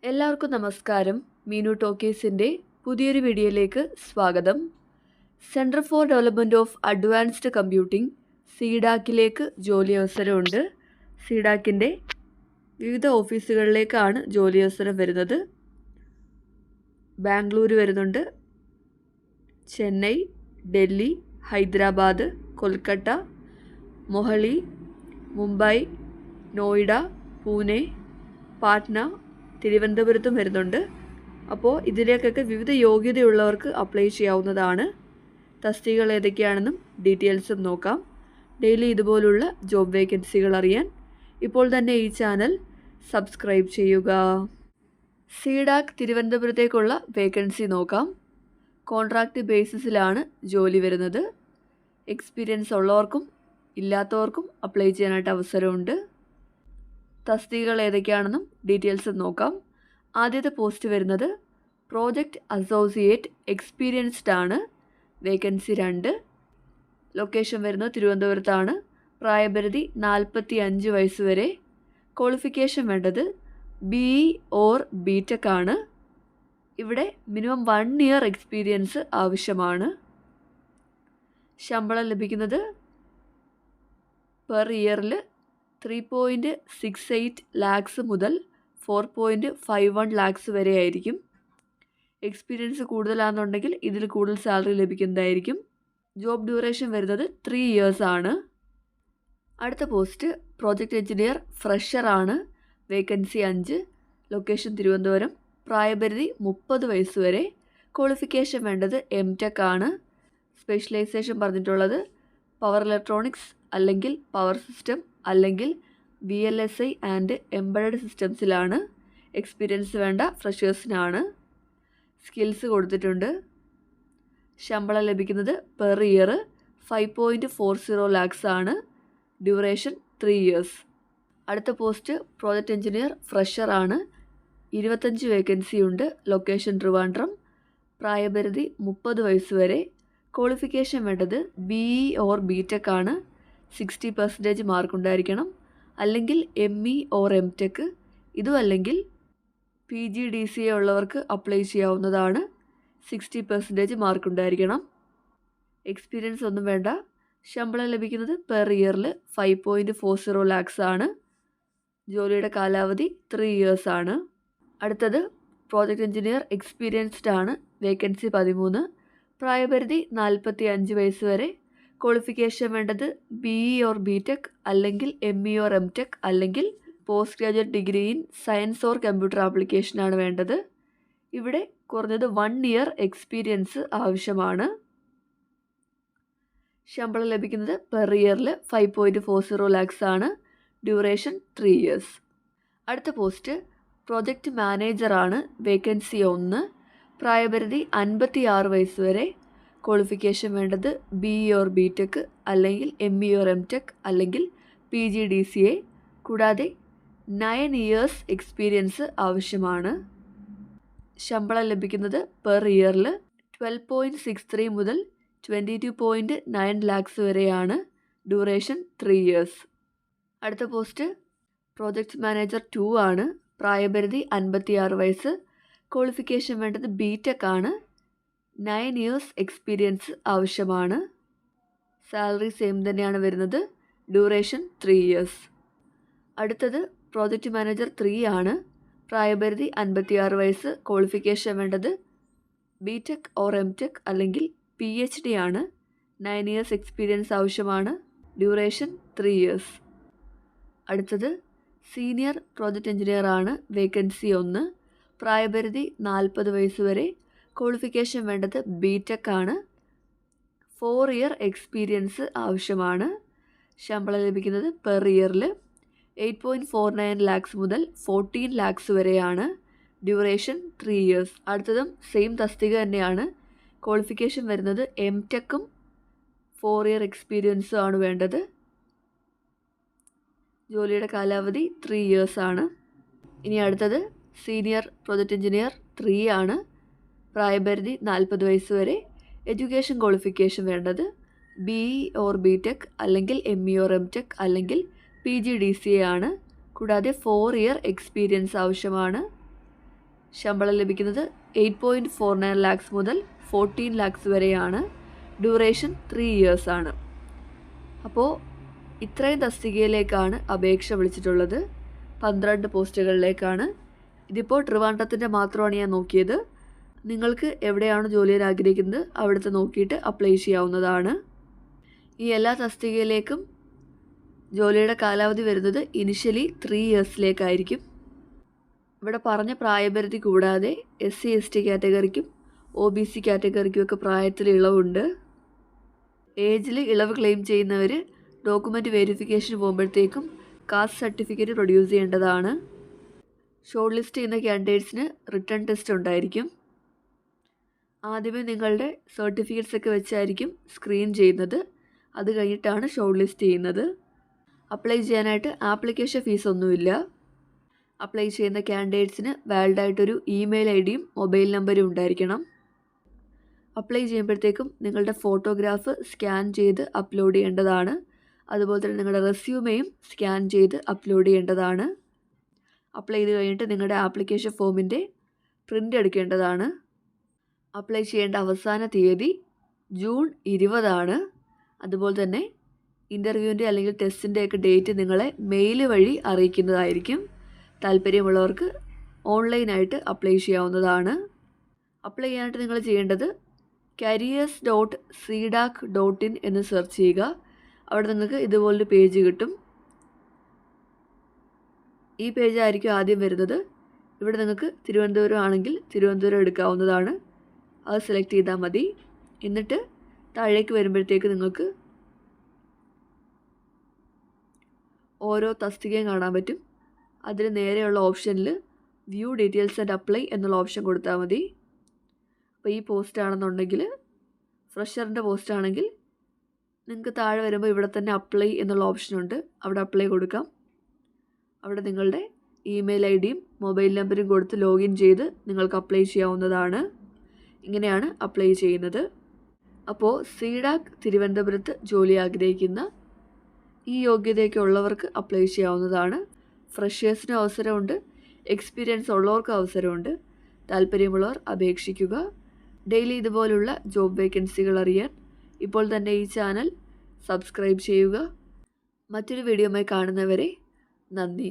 എല്ലാവർക്കും നമസ്കാരം. മീനു ടോക്കീസിൻ്റെ പുതിയൊരു വീഡിയോയിലേക്ക് സ്വാഗതം. Centre for development of advanced computing സീഡാക്കിലേക്ക് ജോലി അവസരമുണ്ട്. സീഡാക്കിൻ്റെ വിവിധ ഓഫീസുകളിലേക്കാണ് ജോലി അവസരം വരുന്നത്. ബാംഗ്ലൂർ വരുന്നുണ്ട്, ചെന്നൈ, ഡൽഹി, ഹൈദരാബാദ്, കൊൽക്കത്ത, മൊഹാലി, മുംബൈ, നോയിഡ, പൂനെ, പാട്ന, തിരുവനന്തപുരത്തും വരുന്നുണ്ട്. അപ്പോൾ ഇതിലേക്കൊക്കെ വിവിധ യോഗ്യതയുള്ളവർക്ക് അപ്ലൈ ചെയ്യാവുന്നതാണ്. തസ്തികകൾ ഏതൊക്കെയാണെന്നും ഡീറ്റെയിൽസും നോക്കാം. ഡെയിലി ഇതുപോലുള്ള ജോബ് വേക്കൻസികൾ അറിയാൻ ഇപ്പോൾ തന്നെ ഈ ചാനൽ സബ്സ്ക്രൈബ് ചെയ്യുക. സീഡാക്ക് തിരുവനന്തപുരത്തേക്കുള്ള വേക്കൻസി നോക്കാം. കോൺട്രാക്റ്റ് ബേസിസിലാണ് ജോലി വരുന്നത്. എക്സ്പീരിയൻസ് ഉള്ളവർക്കും ഇല്ലാത്തവർക്കും അപ്ലൈ ചെയ്യാനായിട്ട് അവസരമുണ്ട്. തസ്തികകൾ ഏതൊക്കെയാണെന്നും ഡീറ്റെയിൽസ് നോക്കാം. ആദ്യത്തെ പോസ്റ്റ് വരുന്നത് പ്രോജക്റ്റ് അസോസിയേറ്റ് എക്സ്പീരിയൻസ്ഡ് ആണ്. വേക്കൻസി 2. ലൊക്കേഷൻ വരുന്നത് തിരുവനന്തപുരത്താണ്. പ്രായപരിധി 45 വയസ്സ് വരെ. ക്വാളിഫിക്കേഷൻ വേണ്ടത് BE ഓർ BTech ആണ്. ഇവിടെ മിനിമം 1 ഇയർ എക്സ്പീരിയൻസ് ആവശ്യമാണ്. ശമ്പളം ലഭിക്കുന്നത് പെർ ഇയറിൽ 3.68 ലാക്സ് മുതൽ 4.51 ലാക്സ് വരെ ആയിരിക്കും. എക്സ്പീരിയൻസ് കൂടുതലാണെന്നുണ്ടെങ്കിൽ ഇതിൽ കൂടുതൽ സാലറി ലഭിക്കുന്നതായിരിക്കും. ജോബ് ഡ്യൂറേഷൻ വരുന്നത് 3 ഇയേഴ്സ് ആണ്. അടുത്ത പോസ്റ്റ് പ്രോജക്റ്റ് എഞ്ചിനീയർ ഫ്രഷർ ആണ്. വേക്കൻസി 5. ലൊക്കേഷൻ തിരുവനന്തപുരം. പ്രായപരിധി 30 വയസ്സ് വരെ. ക്വാളിഫിക്കേഷൻ വേണ്ടത് MTech ആണ്. സ്പെഷ്യലൈസേഷൻ പറഞ്ഞിട്ടുള്ളത് പവർ ഇലക്ട്രോണിക്സ് അല്ലെങ്കിൽ പവർ സിസ്റ്റം അല്ലെങ്കിൽ VLSI ആൻഡ് എംബഡഡ് സിസ്റ്റംസിലാണ്. എക്സ്പീരിയൻസ് വേണ്ട ഫ്രഷേഴ്സിനാണ്. സ്കിൽസ് കൊടുത്തിട്ടുണ്ട്. ശമ്പളം ലഭിക്കുന്നത് പെർ ഇയർ 5.40 ലാക്സ് ആണ്. Duration 3 years. അടുത്ത പോസ്റ്റ് പ്രോജക്റ്റ് എഞ്ചിനീയർ ഫ്രഷർ ആണ്. 25 വേക്കൻസി ഉണ്ട്. ലൊക്കേഷൻ ട്രിവാൻഡ്രം. പ്രായപരിധി 30 വയസ്സ് വരെ. ക്വാളിഫിക്കേഷൻ വേണ്ടത് BE ഓർ BTech ആണ്. 60% മാർക്ക് ഉണ്ടായിരിക്കണം. അല്ലെങ്കിൽ ME ഓർ MTech. ഇതും അല്ലെങ്കിൽ PGDCA ഉള്ളവർക്ക് അപ്ലൈ ചെയ്യാവുന്നതാണ്. 60% മാർക്ക് ഉണ്ടായിരിക്കണം. എക്സ്പീരിയൻസ് ഒന്നും വേണ്ട. ശമ്പളം ലഭിക്കുന്നത് പെർ ഇയറിൽ 5.40 ലാക്സ് ആണ്. ജോലിയുടെ കാലാവധി 3 ഇയേഴ്സ് ആണ്. അടുത്തത് പ്രോജക്റ്റ് എഞ്ചിനീയർ എക്സ്പീരിയൻസ്ഡ് ആണ്. വേക്കൻസി 13. പ്രായപരിധി 45 വയസ്സ് വരെ. ക്വാളിഫിക്കേഷൻ വേണ്ടത് BE ഓർ BTech അല്ലെങ്കിൽ ME ഓർ MTech അല്ലെങ്കിൽ post graduate degree in science or computer ആപ്ലിക്കേഷനാണ് വേണ്ടത്. ഇവിടെ കുറഞ്ഞത് 1 ഇയർ എക്സ്പീരിയൻസ് ആവശ്യമാണ്. ശമ്പളം ലഭിക്കുന്നത് പെർ ഇയറിൽ 5.40 ലാക്സ് ആണ്. Duration 3 years. അടുത്ത പോസ്റ്റ് പ്രോജക്റ്റ് മാനേജർ ആണ്. വേക്കൻസി 1. പ്രായപരിധി 56 വയസ്സ് വരെ. ക്വാളിഫിക്കേഷൻ വേണ്ടത് BE ഓർ BTech അല്ലെങ്കിൽ ME ഓർ MTech അല്ലെങ്കിൽ PGDCA. കൂടാതെ 9 ഇയേഴ്സ് എക്സ്പീരിയൻസ് ആവശ്യമാണ്. ശമ്പളം ലഭിക്കുന്നത് പെർ ഇയറിൽ 12.63 മുതൽ 22.9 ലാക്സ് വരെയാണ്. Duration 3 years. അടുത്ത പോസ്റ്റ് പ്രോജക്റ്റ് മാനേജർ 2 ആണ്. പ്രായപരിധി 56 വയസ്സ്. ക്വാളിഫിക്കേഷൻ വേണ്ടത് BTech ആണ്. 9 ഇയേഴ്സ് എക്സ്പീരിയൻസ് ആവശ്യമാണ്. സാലറി സെയിം തന്നെയാണ് വരുന്നത്. Duration 3 years. അടുത്തത് പ്രോജക്റ്റ് മാനേജർ 3 ആണ്. പ്രായപരിധി 56 വയസ്സ്. ക്വാളിഫിക്കേഷൻ വേണ്ടത് BTech ഓർ MTech അല്ലെങ്കിൽ PhD ആണ്. 9 ഇയേഴ്സ് എക്സ്പീരിയൻസ് ആവശ്യമാണ്. Duration 3 years. അടുത്തത് സീനിയർ പ്രോജക്റ്റ് എഞ്ചിനീയർ ആണ്. വേക്കൻസി 1. പ്രായപരിധി 40 വയസ്സ് വരെ. ക്വാളിഫിക്കേഷൻ വേണ്ടത് BTech ആണ്. 4 ഇയർ എക്സ്പീരിയൻസ് ആവശ്യമാണ്. ശമ്പളം ലഭിക്കുന്നത് പെർ ഇയറിൽ 8.49 ലാക്സ് മുതൽ 14 ലാക്സ് വരെയാണ്. Duration 3 years. അടുത്തതും സെയിം തസ്തിക തന്നെയാണ്. ക്വാളിഫിക്കേഷൻ വരുന്നത് MTechഉം 4 ഇയർ എക്സ്പീരിയൻസും ആണ് വേണ്ടത്. ജോലിയുടെ കാലാവധി 3 ഇയേഴ്സ് ആണ്. ഇനി അടുത്തത് സീനിയർ പ്രോജക്റ്റ് എഞ്ചിനീയർ 3 ആണ്. പ്രായപരിധി 40 വയസ്സ് വരെ. എഡ്യൂക്കേഷൻ ക്വാളിഫിക്കേഷൻ വേണ്ടത് BE ഓർ BTech അല്ലെങ്കിൽ ME ഓർ MTech അല്ലെങ്കിൽ PGDCA ആണ്. കൂടാതെ 4 ഇയർ എക്സ്പീരിയൻസ് ആവശ്യമാണ്. ശമ്പളം ലഭിക്കുന്നത് 8.49 ലാക്സ് മുതൽ 14 ലാക്സ് വരെയാണ്. ഡ്യൂറേഷൻ 3 ഇയേഴ്സ് ആണ്. അപ്പോൾ ഇത്രയും തസ്തികയിലേക്കാണ് അപേക്ഷ വിളിച്ചിട്ടുള്ളത്. 12 പോസ്റ്റുകളിലേക്കാണ്. ഇതിപ്പോൾ ട്രിവാൻഡ്രത്തിൻ്റെ മാത്രമാണ് ഞാൻ നോക്കിയത്. നിങ്ങൾക്ക് എവിടെയാണ് ജോലി ചെയ്യാൻ ആഗ്രഹിക്കുന്നത് അവിടുത്തെ നോക്കിയിട്ട് അപ്ലൈ ചെയ്യാവുന്നതാണ്. ഈ എല്ലാ തസ്തികയിലേക്കും ജോലിയുടെ കാലാവധി വരുന്നത് ഇനിഷ്യലി 3 ഇയേഴ്സിലേക്കായിരിക്കും. ഇവിടെ പറഞ്ഞ പ്രായപരിധി കൂടാതെ SC/ST കാറ്റഗറിക്കും OBC കാറ്റഗറിക്കും ഒക്കെ പ്രായത്തിൽ ഇളവുണ്ട്. ഏജിൽ ഇളവ് ക്ലെയിം ചെയ്യുന്നവർ ഡോക്യുമെൻറ്റ് വെരിഫിക്കേഷന് പോകുമ്പോഴത്തേക്കും കാസ്റ്റ് സർട്ടിഫിക്കറ്റ് പ്രൊഡ്യൂസ് ചെയ്യേണ്ടതാണ്. ഷോർട്ട് ലിസ്റ്റ് ചെയ്യുന്ന കാൻഡിഡേറ്റ്സിന് റിട്ടേൺ ടെസ്റ്റ് ഉണ്ടായിരിക്കും. ആദ്യമേ നിങ്ങളുടെ സർട്ടിഫിക്കറ്റ്സ് ഒക്കെ വെച്ചായിരിക്കും സ്ക്രീൻ ചെയ്യുന്നത്. അത് കഴിഞ്ഞിട്ടാണ് ഷോർട്ട് ലിസ്റ്റ് ചെയ്യുന്നത്. അപ്ലൈ ചെയ്യാനായിട്ട് ആപ്ലിക്കേഷൻ ഫീസ് ഒന്നുമില്ല. അപ്ലൈ ചെയ്യുന്ന കാൻഡിഡേറ്റ്സിന് വാലിഡായിട്ടൊരു ഇമെയിൽ ഐഡിയും മൊബൈൽ നമ്പരും ഉണ്ടായിരിക്കണം. അപ്ലൈ ചെയ്യുമ്പോഴത്തേക്കും നിങ്ങളുടെ ഫോട്ടോഗ്രാഫ് സ്കാൻ ചെയ്ത് അപ്ലോഡ് ചെയ്യേണ്ടതാണ്. അതുപോലെ തന്നെ നിങ്ങളുടെ റെസ്യൂമെയും സ്കാൻ ചെയ്ത് അപ്ലോഡ് ചെയ്യേണ്ടതാണ്. അപ്ലൈ ചെയ്ത് കഴിഞ്ഞിട്ട് നിങ്ങളുടെ ആപ്ലിക്കേഷൻ ഫോമിൻ്റെ പ്രിൻ്റ് എടുക്കേണ്ടതാണ്. അപ്ലൈ ചെയ്യേണ്ട അവസാന തീയതി ജൂൺ 20 ആണ്. അതുപോലെ തന്നെ ഇൻ്റർവ്യൂവിൻ്റെ അല്ലെങ്കിൽ ടെസ്റ്റിൻ്റെയൊക്കെ ഡേറ്റ് നിങ്ങളെ മെയിൽ വഴി അറിയിക്കുന്നതായിരിക്കും. താല്പര്യമുള്ളവർക്ക് ഓൺലൈനായിട്ട് അപ്ലൈ ചെയ്യാവുന്നതാണ്. അപ്ലൈ ചെയ്യാനായിട്ട് നിങ്ങൾ ചെയ്യേണ്ടത് careers.cdac.in എന്ന് സെർച്ച് ചെയ്യുക. അവിടെ നിങ്ങൾക്ക് ഇതുപോലൊരു പേജ് കിട്ടും. ഈ പേജായിരിക്കും ആദ്യം വരുന്നത്. ഇവിടെ നിങ്ങൾക്ക് തിരുവനന്തപുരം ആണെങ്കിൽ തിരുവനന്തപുരം എടുക്കാവുന്നതാണ്. അത് സെലക്ട് ചെയ്താൽ മതി. എന്നിട്ട് താഴേക്ക് വരുമ്പോഴത്തേക്ക് നിങ്ങൾക്ക് ഓരോ തസ്തികയും കാണാൻ പറ്റും. അതിന് നേരെയുള്ള ഓപ്ഷനിൽ വ്യൂ ഡീറ്റെയിൽസ് ആൻഡ് അപ്ലൈ എന്നുള്ള ഓപ്ഷൻ കൊടുത്താൽ മതി. അപ്പോൾ ഈ പോസ്റ്റ് ആണെന്നുണ്ടെങ്കിൽ ഫ്രഷറിൻ്റെ പോസ്റ്റ് ആണെങ്കിൽ നിങ്ങൾക്ക് താഴെ വരുമ്പോൾ ഇവിടെ തന്നെ അപ്ലൈ എന്നുള്ള ഓപ്ഷനുണ്ട്. അവിടെ അപ്ലൈ കൊടുക്കാം. അവിടെ നിങ്ങളുടെ ഇമെയിൽ ഐഡിയും മൊബൈൽ നമ്പറും കൊടുത്ത് ലോഗിൻ ചെയ്ത് നിങ്ങൾക്ക് അപ്ലൈ ചെയ്യാവുന്നതാണ്. ഇങ്ങനെയാണ് അപ്ലൈ ചെയ്യുന്നത്. അപ്പോൾ CDAC തിരുവനന്തപുരത്ത് ജോലി ആഗ്രഹിക്കുന്ന ഈ യോഗ്യതയൊക്കെ ഉള്ളവർക്ക് അപ്ലൈ ചെയ്യാവുന്നതാണ്. ഫ്രഷേഴ്സിന് അവസരമുണ്ട്, എക്സ്പീരിയൻസ് ഉള്ളവർക്ക് അവസരമുണ്ട്. താല്പര്യമുള്ളവർ അപേക്ഷിക്കുക. ഡെയിലി ഇതുപോലുള്ള ജോബ് വേക്കൻസികൾ അറിയാൻ ഇപ്പോൾ തന്നെ ഈ ചാനൽ സബ്സ്ക്രൈബ് ചെയ്യുക. മറ്റൊരു വീഡിയോയുമായി കാണുന്നവരെ നന്ദി.